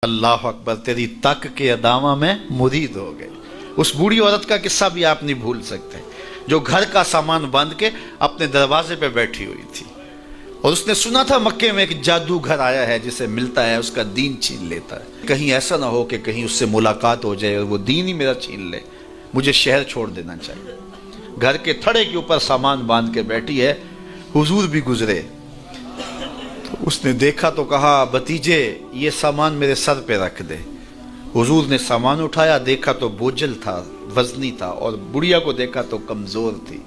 اللہ اکبر، تیری تک کے ادامہ میں مرید ہو گئے۔ اس بوڑھی عورت کا قصہ بھی آپ نہیں بھول سکتے، جو گھر کا سامان باندھ کے اپنے دروازے پہ بیٹھی ہوئی تھی، اور اس نے سنا تھا مکے میں ایک جادوگر آیا ہے جسے ملتا ہے اس کا دین چھین لیتا ہے، کہیں ایسا نہ ہو کہ کہیں اس سے ملاقات ہو جائے اور وہ دین ہی میرا چھین لے، مجھے شہر چھوڑ دینا چاہیے۔ گھر کے تھڑے کے اوپر سامان باندھ کے بیٹھی ہے، حضور بھی گزرے، اس نے دیکھا تو کہا بھتیجے یہ سامان میرے سر پہ رکھ دے۔ حضور نے سامان اٹھایا، دیکھا تو بوجھل تھا، وزنی تھا، اور بڑھیا کو دیکھا تو کمزور تھی،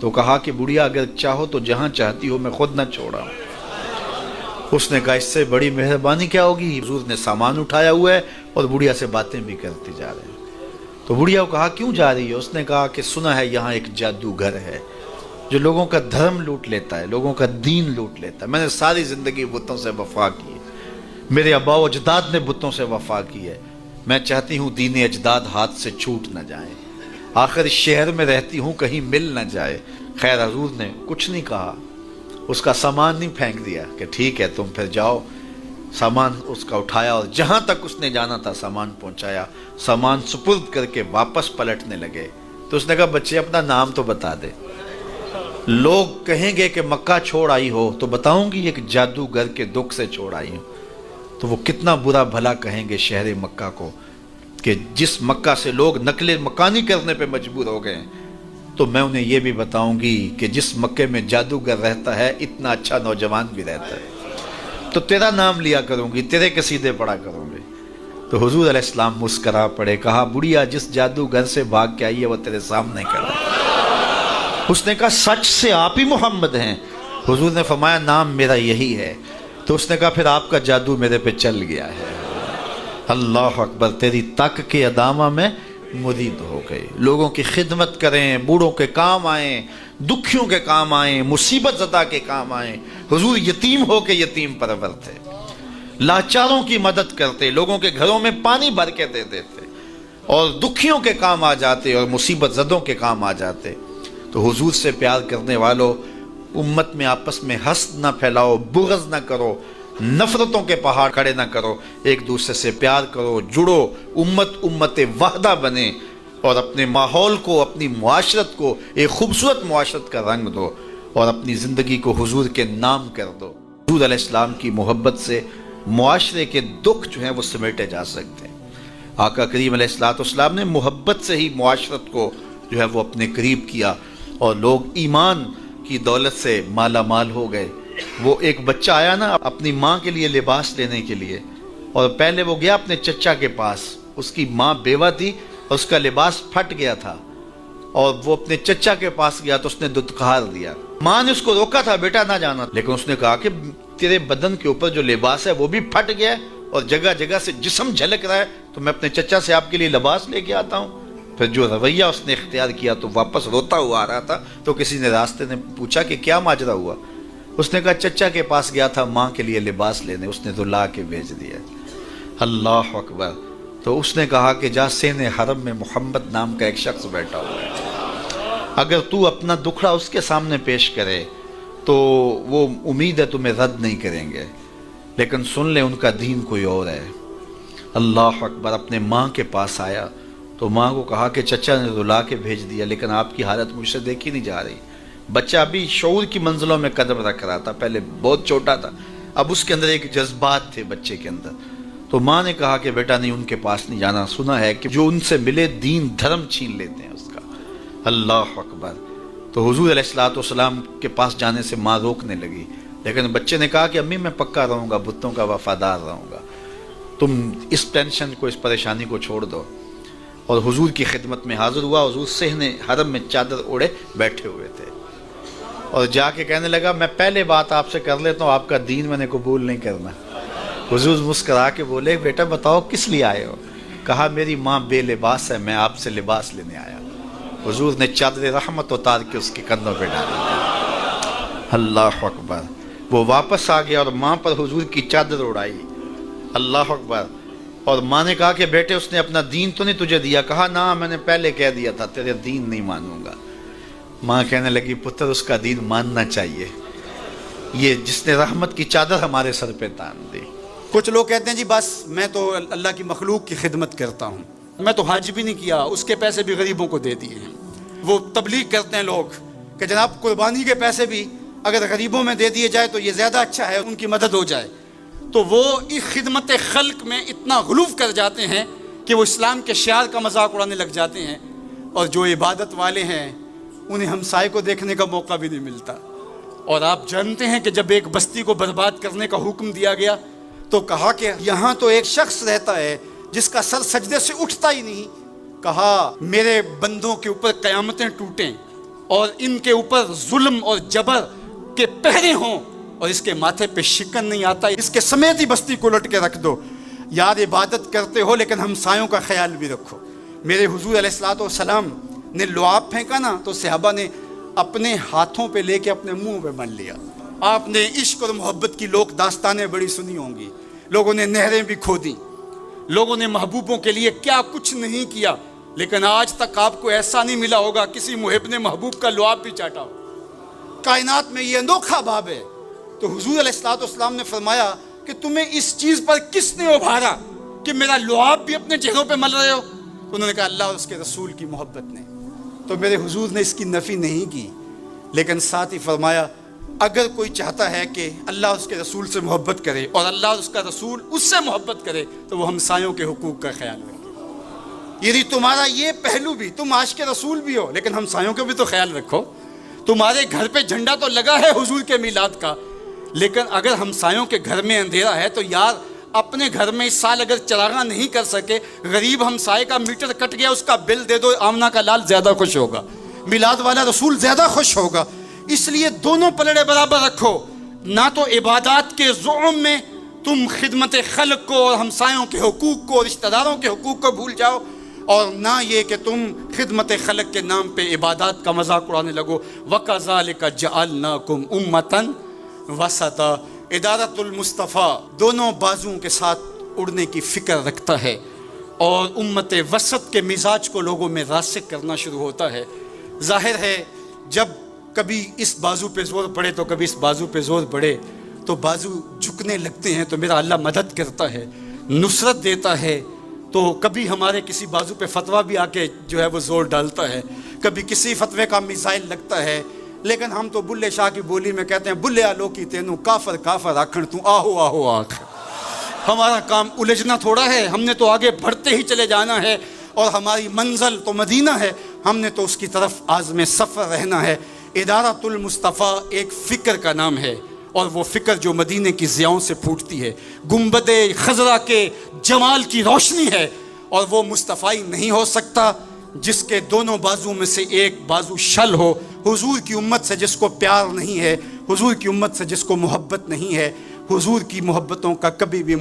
تو کہا کہ بڑھیا اگر چاہو تو جہاں چاہتی ہو میں خود نہ چھوڑا۔ اس نے کہا اس سے بڑی مہربانی کیا ہوگی؟ حضور نے سامان اٹھایا ہوا ہے اور بڑھیا سے باتیں بھی کرتے جا رہے ہیں۔ تو بڑھیا کو کہا کیوں جا رہی ہے؟ اس نے کہا کہ سنا ہے یہاں ایک جادوگر ہے جو لوگوں کا دھرم لوٹ لیتا ہے، لوگوں کا دین لوٹ لیتا ہے۔ میں نے ساری زندگی بتوں سے وفا کی ہے، میرے آبا و اجداد نے بتوں سے وفا کی ہے، میں چاہتی ہوں دین اجداد ہاتھ سے چھوٹ نہ جائیں، آخر اس شہر میں رہتی ہوں کہیں مل نہ جائے۔ خیر حضور نے کچھ نہیں کہا، اس کا سامان نہیں پھینک دیا کہ ٹھیک ہے تم پھر جاؤ۔ سامان اس کا اٹھایا اور جہاں تک اس نے جانا تھا سامان پہنچایا، سامان سپرد کر کے واپس پلٹنے لگے تو اس نے کہا بچے اپنا نام تو بتا دے، لوگ کہیں گے کہ مکہ چھوڑ آئی ہو تو بتاؤں گی ایک جادوگر کے دکھ سے چھوڑ آئی ہوں، تو وہ کتنا برا بھلا کہیں گے شہر مکہ کو کہ جس مکہ سے لوگ نقل مکانی کرنے پہ مجبور ہو گئے ہیں، تو میں انہیں یہ بھی بتاؤں گی کہ جس مکے میں جادوگر رہتا ہے اتنا اچھا نوجوان بھی رہتا ہے، تو تیرا نام لیا کروں گی، تیرے قصیدے پڑھا کروں گی۔ تو حضور علیہ السلام مسکرا پڑے، کہا بڑھیا جس جادوگر سے بھاگ کے آئی ہے وہ تیرے سامنے کھڑا ہے۔ اس نے کہا سچ سے آپ ہی محمد ہیں؟ حضور نے فرمایا نام میرا یہی ہے۔ تو اس نے کہا پھر آپ کا جادو میرے پہ چل گیا ہے۔ اللہ اکبر، تیری تک کے ادامہ میں مرید ہو گئے۔ لوگوں کی خدمت کریں، بوڑھوں کے کام آئیں، دکھیوں کے کام آئیں، مصیبت زدہ کے کام آئیں۔ حضور یتیم ہو کے یتیم پرور تھے، لاچاروں کی مدد کرتے، لوگوں کے گھروں میں پانی بھر کے دے دیتے، اور دکھیوں کے کام آ جاتے اور مصیبت زدوں کے کام آ جاتے۔ تو حضور سے پیار کرنے والوں، امت میں آپس میں حسد نہ پھیلاؤ، بغض نہ کرو، نفرتوں کے پہاڑ کھڑے نہ کرو، ایک دوسرے سے پیار کرو، جڑو، امت وحدہ بنے، اور اپنے ماحول کو، اپنی معاشرت کو ایک خوبصورت معاشرت کا رنگ دو، اور اپنی زندگی کو حضور کے نام کر دو۔ حضور علیہ السلام کی محبت سے معاشرے کے دکھ جو ہیں وہ سمیٹے جا سکتے ہیں۔ آقا کریم علیہ السلام نے محبت سے ہی معاشرت کو جو ہے وہ اپنے قریب کیا، اور لوگ ایمان کی دولت سے مالا مال ہو گئے۔ وہ ایک بچہ آیا نا اپنی ماں کے لیے لباس لینے کے لیے، اور پہلے وہ گیا اپنے چچا کے پاس، اس کی ماں بیوہ تھی اور اس کا لباس پھٹ گیا تھا، اور وہ اپنے چچا کے پاس گیا تو اس نے دتکار دیا۔ ماں نے اس کو روکا تھا بیٹا نہ جانا، لیکن اس نے کہا کہ تیرے بدن کے اوپر جو لباس ہے وہ بھی پھٹ گیا ہے اور جگہ جگہ سے جسم جھلک رہا ہے، تو میں اپنے چچا سے آپ کے لیے لباس لے کے آتا ہوں۔ پھر جو رویہ اس نے اختیار کیا تو واپس روتا ہوا آ رہا تھا، تو کسی نے راستے نے پوچھا کہ کیا ماجرا ہوا؟ اس نے کہا چچا کے پاس گیا تھا ماں کے لیے لباس لینے، اس نے تو لا کے بھیج دیا۔ اللہ اکبر۔ تو اس نے کہا کہ جا سین حرم میں محمد نام کا ایک شخص بیٹھا ہوا ہے، اگر تو اپنا دکھڑا اس کے سامنے پیش کرے تو وہ امید ہے تمہیں رد نہیں کریں گے، لیکن سن لے ان کا دین کوئی اور ہے۔ اللہ اکبر۔ اپنے ماں کے پاس آیا تو ماں کو کہا کہ چچا نے رلا کے بھیج دیا، لیکن آپ کی حالت مجھ سے دیکھی نہیں جا رہی۔ بچہ ابھی شعور کی منزلوں میں قدم رکھ رہا تھا، پہلے بہت چھوٹا تھا، اب اس کے اندر ایک جذبات تھے بچے کے اندر۔ تو ماں نے کہا کہ بیٹا نہیں، ان کے پاس نہیں جانا، سنا ہے کہ جو ان سے ملے دین دھرم چھین لیتے ہیں اس کا۔ اللہ اکبر۔ تو حضور علیہ السلام کے پاس جانے سے ماں روکنے لگی، لیکن بچے نے کہا کہ امی میں پکا رہوں گا، بتوں کا وفادار رہوں گا، تم اس ٹینشن کو، اس پریشانی کو چھوڑ دو۔ اور حضور کی خدمت میں حاضر ہوا۔ حضور صحن حرم میں چادر اوڑے بیٹھے ہوئے تھے، اور جا کے کہنے لگا میں پہلے بات آپ سے کر لیتا ہوں، آپ کا دین میں نے قبول نہیں کرنا۔ حضور مسکرا کے بولے بیٹا بتاؤ کس لیے آئے ہو؟ کہا میری ماں بے لباس ہے، میں آپ سے لباس لینے آیا۔ حضور نے چادر رحمت اتار کے اس کے کندھوں پہ ڈالی۔ اللہ اکبر۔ وہ واپس آ گیا اور ماں پر حضور کی چادر اڑائی۔ اللہ اکبر۔ اور ماں نے کہا کہ بیٹے اس نے اپنا دین تو نہیں تجھے دیا؟ کہا نہ، میں نے پہلے کہہ دیا تھا تیرے دین نہیں مانوں گا۔ ماں کہنے لگی پتر اس کا دین ماننا چاہیے، یہ جس نے رحمت کی چادر ہمارے سر پہ تان دی۔ کچھ لوگ کہتے ہیں جی بس میں تو اللہ کی مخلوق کی خدمت کرتا ہوں، میں تو حج بھی نہیں کیا، اس کے پیسے بھی غریبوں کو دے دیے ہیں۔ وہ تبلیغ کرتے ہیں لوگ کہ جناب قربانی کے پیسے بھی اگر غریبوں میں دے دیے جائے تو یہ زیادہ اچھا ہے، ان کی مدد ہو جائے۔ تو وہ اس خدمت خلق میں اتنا غلو کر جاتے ہیں کہ وہ اسلام کے شعار کا مذاق اڑانے لگ جاتے ہیں، اور جو عبادت والے ہیں انہیں ہمسائے کو دیکھنے کا موقع بھی نہیں ملتا۔ اور آپ جانتے ہیں کہ جب ایک بستی کو برباد کرنے کا حکم دیا گیا تو کہا کہ یہاں تو ایک شخص رہتا ہے جس کا سر سجدے سے اٹھتا ہی نہیں۔ کہا میرے بندوں کے اوپر قیامتیں ٹوٹیں اور ان کے اوپر ظلم اور جبر کے پہرے ہوں، اور اس کے ماتھے پہ شکن نہیں آتا، اس کے سمیت ہی بستی کو لٹ کے رکھ دو۔ یار عبادت کرتے ہو لیکن ہمسایوں کا خیال بھی رکھو۔ میرے حضور علیہ الصلوۃ والسلام نے لعاب پھینکا نا تو صحابہ نے اپنے ہاتھوں پہ لے کے اپنے منہ پہ مل لیا۔ آپ نے عشق اور محبت کی لوک داستانیں بڑی سنی ہوں گی، لوگوں نے نہریں بھی کھودی، لوگوں نے محبوبوں کے لیے کیا کچھ نہیں کیا، لیکن آج تک آپ کو ایسا نہیں ملا ہوگا کسی محب نے محبوب کا لعاب بھی چاٹا ہو۔ کائنات میں یہ انوکھا باب ہے۔ تو حضور علیہ الصلوۃ والسلام نے فرمایا کہ تمہیں اس چیز پر کس نے ابھارا کہ میرا لعاب بھی اپنے چہروں پہ مل رہے ہو؟ تو انہوں نے کہا اللہ اور اس کے رسول کی محبت نے۔ تو میرے حضور نے اس کی نفی نہیں کی، لیکن ساتھ ہی فرمایا اگر کوئی چاہتا ہے کہ اللہ اور اس کے رسول سے محبت کرے اور اللہ اور اس کا رسول اس سے محبت کرے تو وہ ہمسایوں کے حقوق کا خیال رکھے۔ یعنی تمہارا یہ پہلو بھی، تم عاشق رسول بھی ہو لیکن ہمسایوں کا بھی تو خیال رکھو۔ تمہارے گھر پہ جھنڈا تو لگا ہے حضور کے میلاد کا، لیکن اگر ہمسایوں کے گھر میں اندھیرا ہے تو یار اپنے گھر میں اس سال اگر چراغاں نہیں کر سکے، غریب ہمسائے کا میٹر کٹ گیا اس کا بل دے دو، آمنہ کا لال زیادہ خوش ہوگا، میلاد والا رسول زیادہ خوش ہوگا۔ اس لیے دونوں پلڑے برابر رکھو، نہ تو عبادات کے زعم میں تم خدمت خلق کو اور ہمسایوں کے حقوق کو، رشتہ داروں کے حقوق کو بھول جاؤ، اور نہ یہ کہ تم خدمت خلق کے نام پہ عبادات کا مذاق اڑانے لگو۔ وَكَذَلِكَ جَعَلْنَاكُمْ أُمَّةً وَسَطًا۔ ادارت المصطفیٰ دونوں بازوؤں کے ساتھ اڑنے کی فکر رکھتا ہے، اور امت وسط کے مزاج کو لوگوں میں راسخ کرنا شروع ہوتا ہے۔ ظاہر ہے جب کبھی اس بازو پہ زور پڑے تو کبھی اس بازو پہ زور پڑے تو بازو جھکنے لگتے ہیں، تو میرا اللہ مدد کرتا ہے، نصرت دیتا ہے۔ تو کبھی ہمارے کسی بازو پہ فتویٰ بھی آ کے جو ہے وہ زور ڈالتا ہے، کبھی کسی فتوے کا میزائل لگتا ہے، لیکن ہم تو بلے شاہ کی بولی میں کہتے ہیں بلے آلو کی تینوں کافر کافر آکھن تو آہو آہو آکھ۔ ہمارا کام الجھنا تھوڑا ہے، ہم نے تو آگے بڑھتے ہی چلے جانا ہے، اور ہماری منزل تو مدینہ ہے، ہم نے تو اس کی طرف عازم سفر رہنا ہے۔ ادارت المصطفیٰ ایک فکر کا نام ہے، اور وہ فکر جو مدینے کی ضیاؤں سے پھوٹتی ہے، گنبد خضرا کے جمال کی روشنی ہے، اور وہ مصطفی نہیں ہو سکتا جس کے دونوں بازو میں سے ایک بازو شل ہو۔ حضور کی امت سے جس کو پیار نہیں ہے، حضور کی امت سے جس کو محبت نہیں ہے، حضور کی محبتوں کا کبھی بھی